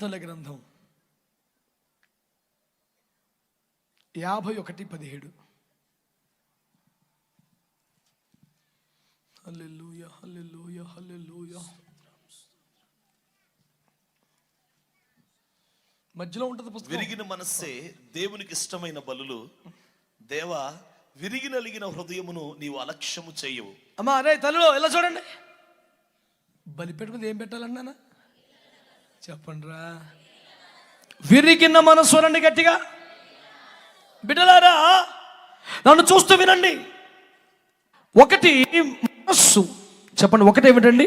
కీర్తనల గ్రంథం 51:17. హల్లెలూయా, హల్లెలూయా, హల్లెలూయా. మధ్యలో ఉంటుంది పుస్తకం. విరిగిన మనస్సే దేవునికి ఇష్టమైన బలులు. దేవా, విరిగి నలిగిన హృదయమును నీవు అలక్ష్యము చేయవు. అమ్మా అరే తల్లిలో ఇలా చూడండి, బలి పెట్టుకుంది ఏం పెట్టాలన్నానా చెప్పండి రా. విరిగిన మనస్సు అనండి గట్టిగా. బిడ్డలారా నన్ను చూస్తూ వినండి. ఒకటి మనస్సు, చెప్పండి ఒకటి ఏమిటండి?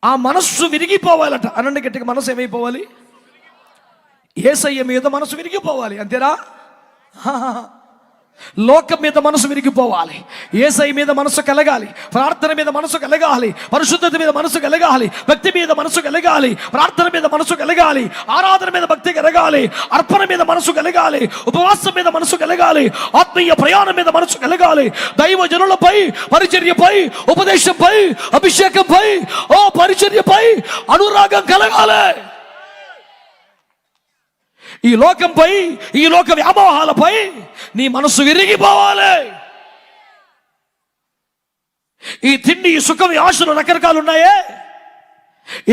ఆ మనస్సు విరిగిపోవాలట. అనండి గట్టిగా. మనస్సు ఏమైపోవాలి? యేసయ్య మీద మనసు విరిగిపోవాలి, అంతేనా? లోకం మీద మనసు విరిగిపోవాలి, యేసయ్య మీద మనసు కలగాలి, ప్రార్థన మీద మనసు కలగాలి, పరిశుద్ధత మీద మనసు కలగాలి, భక్తి మీద మనసు కలగాలి, ప్రార్థన మీద మనసు కలగాలి, ఆరాధన మీద భక్తి కలగాలి, అర్పణ మీద మనసు కలగాలి, ఉపవాసం మీద మనసు కలగాలి, ఆత్మీయ ప్రయాణం మీద మనసు కలగాలి, దైవ జనులపై, పరిచర్యపై, ఉపదేశంపై, అభిషేకంపై, పరిచర్యపై అనురాగం కలగాలి. ఈ లోకంపై, ఈ లోక వ్యామోహాలపై నీ మనసు విరిగిపోవాలి. ఈ తిండి, ఈ సుఖం, ఈ ఆశలు రకరకాలు ఉన్నాయే,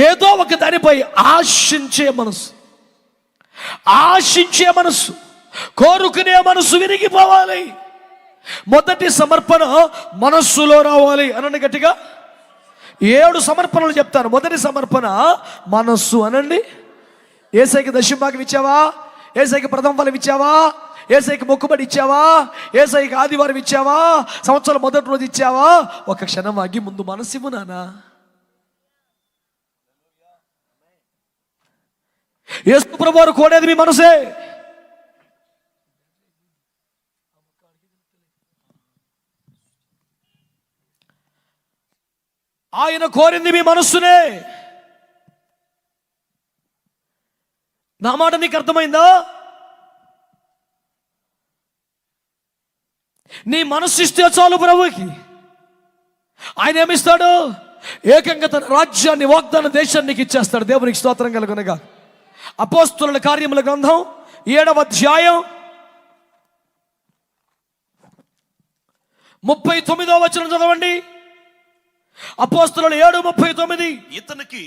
ఏదో ఒక దానిపై ఆశించే మనసు, ఆశించే మనసు, కోరుకునే మనసు విరిగిపోవాలి. మొదటి సమర్పణ మనస్సులో రావాలి. అనండి గట్టిగా. 7 సమర్పణలు చెప్తాను. మొదటి సమర్పణ మనస్సు. అనండి. యేసయ్యకి దశమభాగం ఇచ్చావా? యేసయ్యకి ప్రథమ ఫలం ఇచ్చావా? యేసయ్యకి మొక్కుబడి ఇచ్చావా? యేసయ్యకి ఆదివారం ఇచ్చావా? సంవత్సరం మొదటి రోజు ఇచ్చావా? ఒక క్షణం ఆగి ముందు మనసివ్వు నానా. యేసు ప్రభువారు కోరేది మీ మనసే. ఆయన కోరింది మీ మనస్సునే. నా మాట నీకు అర్థమైందా? నీ మనస్సు ఇస్తే చాలు ప్రభువుకి. ఆయన ఏమిస్తాడు? ఏకంగా తన రాజ్యాన్ని, వాగ్దాన దేశాన్ని నీకు ఇచ్చేస్తాడు. దేవునికి స్తోత్రం కలుగునగా. అపోస్తలుల కార్యముల గ్రంథం 7వ అధ్యాయం 39వ వచనం చదవండి. అపోస్తలులు 7:39. ఇతనికి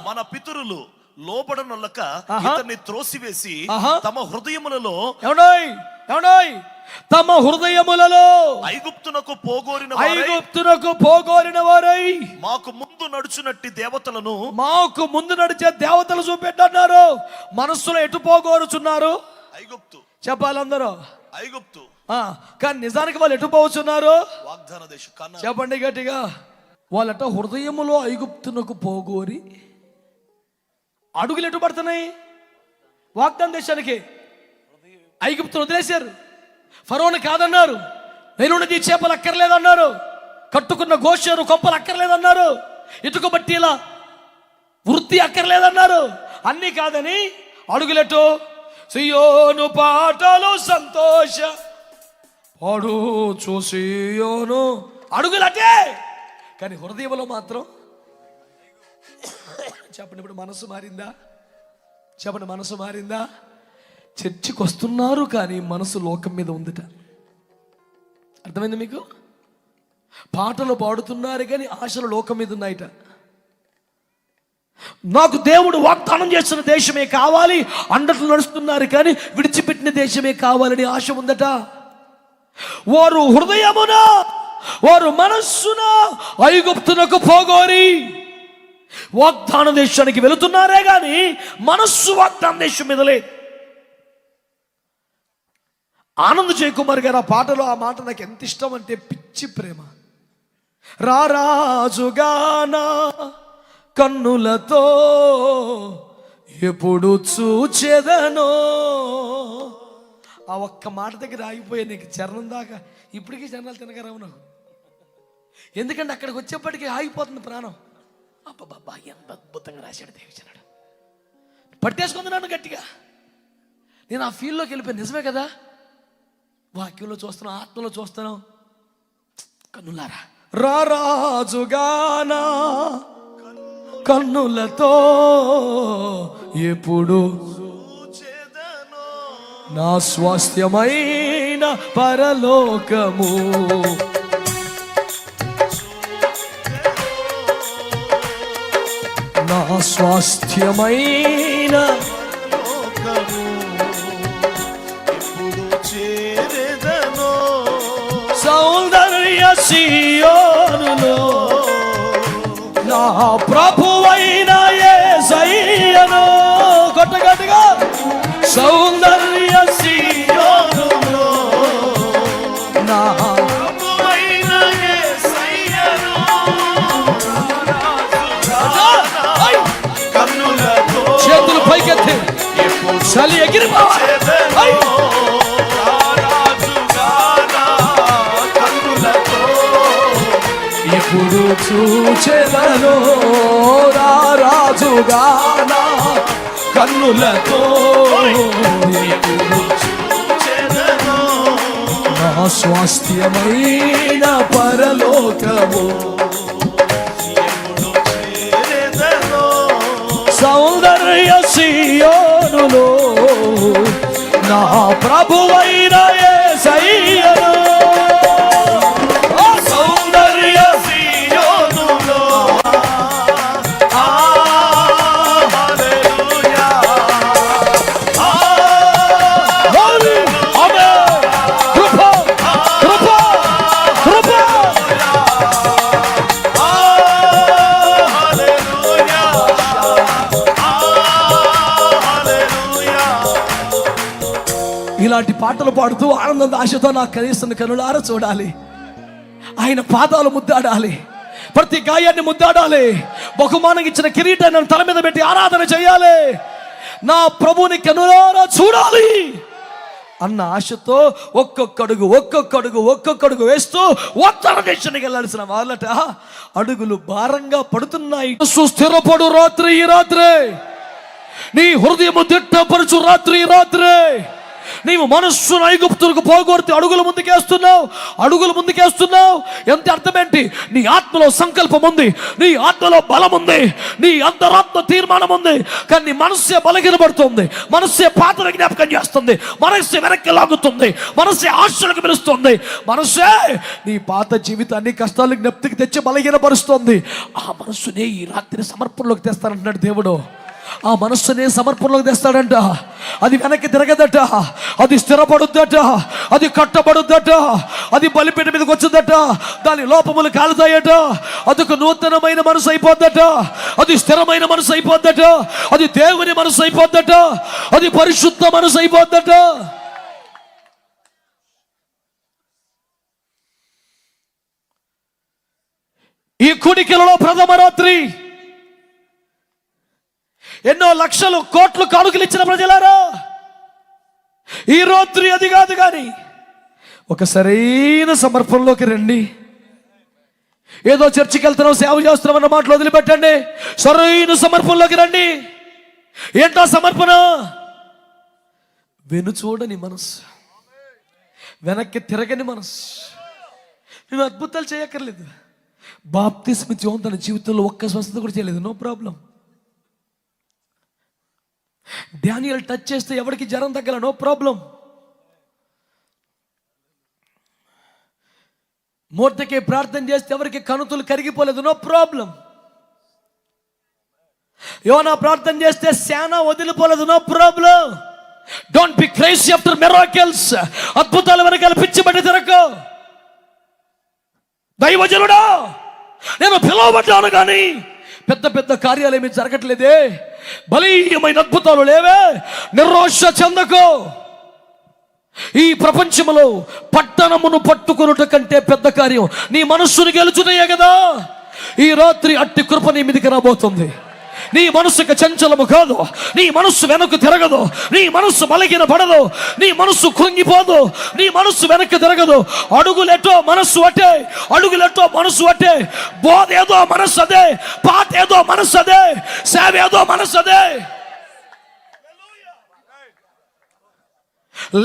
మన పితరులు లోబడనొల్లక ఇతన్ని త్రోసివేసి తమ హృదయములలో తమ హృదయములలో ఐగుప్తునకు పోగోరిన వారై మాకు ముందు నడుచునట్టి దేవతలను, మాకు ముందు నడిచే దేవతలు చూపెట్టన్నారు. మనస్సులో ఎటు పోగోరుచున్నారు? ఐగుప్తు. చెప్పాలందరూ ఐగుప్తు. కానీ నిజానికి వాళ్ళు ఎటు పోవచ్చున్నారు? వాగ్దాన దేశం. చెప్పండి గట్టిగా. వాళ్ళట హృదయములో ఐగుప్తునకు పోగోరి అడుగులు ఎటు పడుతున్నాయి? వాగ్దాన దేశానికి. ఐగుప్తును వదిలేశారు. ఫరోని కాదన్నారు. నేనున్నది చేపలు అక్కర్లేదన్నారు. కట్టుకున్న గోషేరు కొంపలు అక్కర్లేదన్నారు. ఇటుక బట్టీల వృత్తి అక్కర్లేదన్నారు. అన్నీ కాదని అడుగులెటు? సియోను పాటలు సంతోష పాడు చూసియోను. అడుగులటే, కానీ హృదయంలో మాత్రం. చెప్పండి, ఇప్పుడు మనసు మారిందా? చెప్పండి, మనసు మారిందా? చర్చికి వస్తున్నారు కానీ మనసు లోకం మీద ఉందిట. అర్థమైంది మీకు? పాటలు పాడుతున్నారు కానీ ఆశలు లోకం మీద ఉన్నాయిట. నాకు దేవుడు వాగ్దానం చేసిన దేశమే కావాలి అన్నట్లు నడుస్తున్నారు కానీ విడిచిపెట్టిన దేశమే కావాలని ఆశ ఉందట. వారు హృదయమున, వారు మనస్సున ఐగుప్తునకు పోగోరి వాగ్దాన దేశానికి వెళుతున్నారే గాని మనస్సు వాగ్దాన దేశం మీద లేదు. ఆనంద్ జయకుమార్ గారు ఆ పాటలో, ఆ మాట నాకు ఎంత ఇష్టం అంటే పిచ్చి ప్రేమ. రారాజుగానా కన్నులతో ఎప్పుడు చూచెదనో. ఆ ఒక్క మాట దగ్గర ఆగిపోయే నీకు చరణం దాకా ఇప్పటికీ చరణాలు తినగరావు నాకు. ఎందుకంటే అక్కడికి వచ్చేప్పటికీ ఆగిపోతుంది ప్రాణం. అబ్బా ఎంత అద్భుతంగా రాశాడు దేవచనుడు. పట్టేసుకుంది నన్ను గట్టిగా. నేను ఆ ఫీల్డ్లోకి వెళ్ళిపోయాను. నిజమే కదా, వాక్యంలో చూస్తున్నాం, ఆత్మలో చూస్తున్నాం. కన్నులారా రారాజుగానా కన్నులతో ఎప్పుడు చూచెదను. నా స్వాస్థ్యమైన పరలోకము, నా స్వాస్థ్యమైన లోకము ఎప్పుడు చేరెదను. సౌందర్య సియోనులో నా ప్రభువైన యేసయ్యను. గట్టిగా సౌందర్య సియోనులో నా ప్రభువైన యేసయ్యను కన్నులతో చేతులు పైకెత్తి ఎప్పుడు చలి ఎగిరిపోవాలి. ఎప్పుడు చూచెదను రాజుగానా కన్నులతో, ఎప్పుడు చూచెదను. నా స్వాస్థ్యమైన పరలోకము, ఎప్పుడు చేరెదను. సౌందర్య సియోనులో నా ప్రభువైన యేసయ్యను. సౌందర్య సియోనులో హల్లెలూయా కృప కృప కృప హల్లెలూయా హల్లెలూయా. ఇలాంటి పాటలు పాడుతూ ఆనంద ఆశతో నాకు కనీసం కనులారా చూడాలి. ఆయన పాదాలు ముద్దాడాలి, ప్రతి గాయాన్ని ముద్దాడాలి, బహుమానం ఇచ్చిన కిరీటాన్ని తల మీద పెట్టి ఆరాధన చేయాలి, నా ప్రభుని కనులారా చూడాలి అన్న ఆశతో ఒక్కొక్కడుగు వేస్తూ ఉత్తర దేశానికి వెళ్ళాల్సిన వాళ్ళట అడుగులు భారంగా పడుతున్నాయి. స్థిరపడు రాత్రి ఈ రాత్రే, నీ హృదయము దిట్టపరచు రాత్రి ఈ రాత్రే. నీవు మనస్సును ఐగుప్తులకు పోగొడితే అడుగులు ముందుకేస్తున్నావు. ఎంత అర్థమేంటి? నీ ఆత్మలో సంకల్పం ఉంది, నీ ఆత్మలో బలం ఉంది, నీ అంతరాత్మ తీర్మానం ఉంది. కానీ నీ మనస్సే బలహీనపడుతుంది, మనస్సే పాత్ర జ్ఞాపకం చేస్తుంది, మనస్సే వెనక్కి లాగుతుంది, మనస్సే ఆశలకు పిలుస్తుంది, మనస్సే నీ పాత జీవితాన్ని కష్టాలకు జ్ఞప్తికి తెచ్చి బలహీనపరుస్తుంది. ఆ మనస్సునే ఈ రాత్రి సమర్పణలోకి తెస్తానంటున్నాడు దేవుడు. ఆ మనస్సునే సమర్పణలోకి తెస్తాడంట. అది వెనక్కి తిరగదట, అది స్థిరపడుద్దట, అది కట్టబడుద్దట, అది బలిపీఠ మీదకి వచ్చుద్దట, దాని లోపములు కాలుతాయట, అదొక నూతనమైన మనసు అయిపోద్దట, అది స్థిరమైన మనసు అయిపోద్దట, అది దేవుని మనసు అయిపోద్దట, అది పరిశుద్ధ మనసు అయిపోద్దట. ఈ కుడికిలలో ప్రథమ రాత్రి ఎన్నో లక్షలు కోట్లు కానుకలు ఇచ్చిన ప్రజలారా, ఈ రాత్రి అది కాదు, కానీ ఒక సరైన సమర్పణలోకి రండి. ఏదో చర్చికి వెళ్తున్నాం, సేవ చేస్తున్నాం అన్న మాటలు వదిలిపెట్టండి. సరైన సమర్పణలోకి రండి. ఏంటో సమర్పణ? వెనుచూడని మనసు, వెనక్కి తిరగని మనసు. నేను అద్భుతాలు చేయక్కర్లేదు. బాప్తిస్మ యోహాను తన జీవితంలో ఒక్క స్వస్థత కూడా చేయలేదు, నో ప్రాబ్లం. డానియల్ టచ్ చేస్తే ఎవరికి జ్వరం తగ్గల, నో ప్రాబ్లం. మోర్దెకై ప్రార్థన చేస్తే ఎవరికి కణుతులు కరిగిపోలేదు, నో ప్రాబ్లం. యోనా ప్రార్థన చేస్తే శానా వదిలిపోలేదు, no problem. Don't be crazy after miracles. అద్భుతాల వెనకాల పిచ్చిబడి తిరగకు. దైవజనుడా, నేను పిలువబడ్డాను కానీ పెద్ద పెద్ద కార్యాలు ఏమీ జరగట్లేదే, బలీయమైన అద్భుతాలు లేవే, నిరాశ చెందకు. ఈ ప్రపంచంలో పట్టణమును పట్టుకొనుట కంటే పెద్ద కార్యం నీ మనస్సును గెలుచుటయే కదా. ఈ రాత్రి అట్టి కృప నీ మీదికి రాబోతుంది. నీ మనస్సుకు చంచలము కాదు, నీ మనస్సు వెనక్కు తిరగదు, నీ మనస్సు బలహీన పడదు, నీ మనస్సు కృంగిపోదు, నీ మనస్సు వెనక్కి తిరగదు. అడుగులెట్టో మనస్సు అట్టే, అడుగులెట్టో మనస్సు అట్టే. బోధ ఏదో మనస్సు అదే, పాట ఏదో మనస్సు అదే, సేవ ఏదో మనస్సు అదే.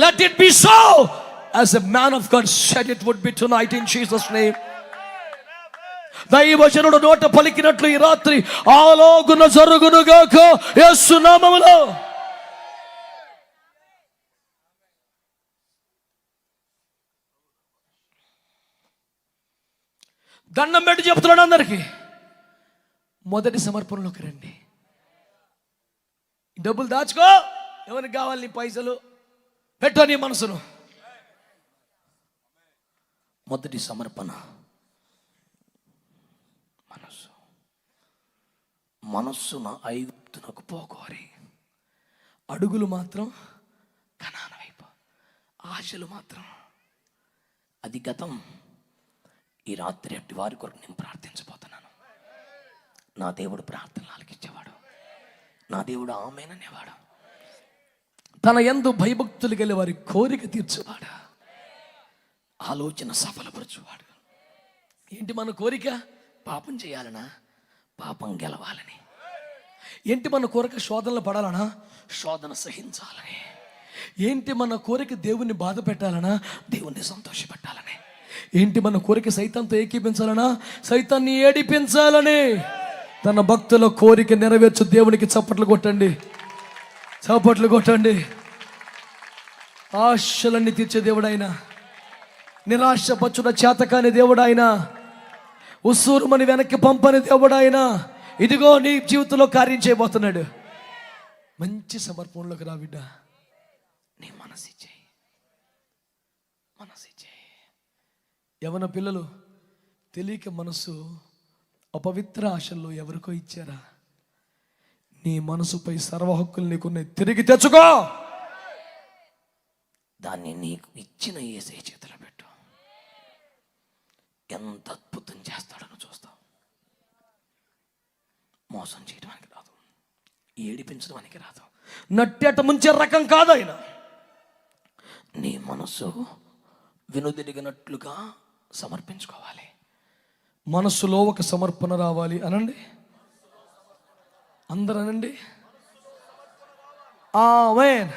Let it be so as a man of God said it would be tonight in Jesus' name. దైవజనుడు నోట పలికినట్లు ఈ రాత్రి ఆలోగున జరుగునుగాక యేసు నామములో. దండం పెట్టి చెప్తున్నాడు అందరికి, మొదటి సమర్పణలోకి రండి. డబ్బులు దాచుకో, ఎవరికి కావాలి నీ పైసలు పెట్టో నీ మనసును. మొదటి సమర్పణ మనస్సున ఐగుప్తునకు పోకోరి, అడుగులు మాత్రం కనాను వైపు, ఆశలు మాత్రం అది గతం. ఈ రాత్రి అట్టి వారి కొరకు నేను ప్రార్థించబోతున్నాను. నా దేవుడు ప్రార్థనలు ఆలకించేవాడు, నా దేవుడు ఆమేననేవాడు, తన యందు భయభక్తులు గల వారి కోరిక తీర్చువాడు, ఆలోచన సఫలపరచువాడు. ఏంటి మన కోరిక? పాపం చేయాలనా? పాపం గెలవాలని. ఏంటి మన కోరిక? శోధనలు పడాలనా? శోధన సహించాలని. ఏంటి మన కోరిక? దేవుణ్ణి బాధ పెట్టాలనా? దేవుణ్ణి సంతోషపెట్టాలని. ఏంటి మన కోరిక? సైతాన్తో ఏకీపించాలనా? సైతాన్ని ఏడిపించాలని. తన భక్తుల కోరిక నెరవేర్చు దేవునికి చప్పట్లు కొట్టండి, చప్పట్లు కొట్టండి. ఆశలన్నీ తీర్చే దేవుడైనా, నిరాశపచ్చున చేతకాని దేవుడైనా, ఉస్సూరుమని వెనక్కి పంపని దేవుడైనా ఇదిగో నీ జీవితంలో కార్యం చేయబోతున్నాడు. మంచి సమర్పణలోకి రా బిడ్డ. నీ మనసిచ్చేయి. యవన పిల్లలు తెలియక మనసు అపవిత్ర ఆశల్లో ఎవరికో ఇచ్చారా? నీ మనసుపై సర్వ హక్కులు నీకున్నాయి, తిరిగి తెచ్చుకో. దాన్ని నీకు ఇచ్చిన యేసయ్య చేతిలో పెట్టు. ఎంత అద్భుతం చేస్తాడని చూస్తావు. మోసం చేయడానికి రాదు, ఏడిపించడానికి రాదు, నట్టేట ముంచే రకం కాదు ఆయన. నీ మనసు వినుదిరిగినట్లుగా సమర్పించుకోవాలి. మనస్సులో ఒక సమర్పణ రావాలి. అనండి, అందరూ అనండి ఆమేన్.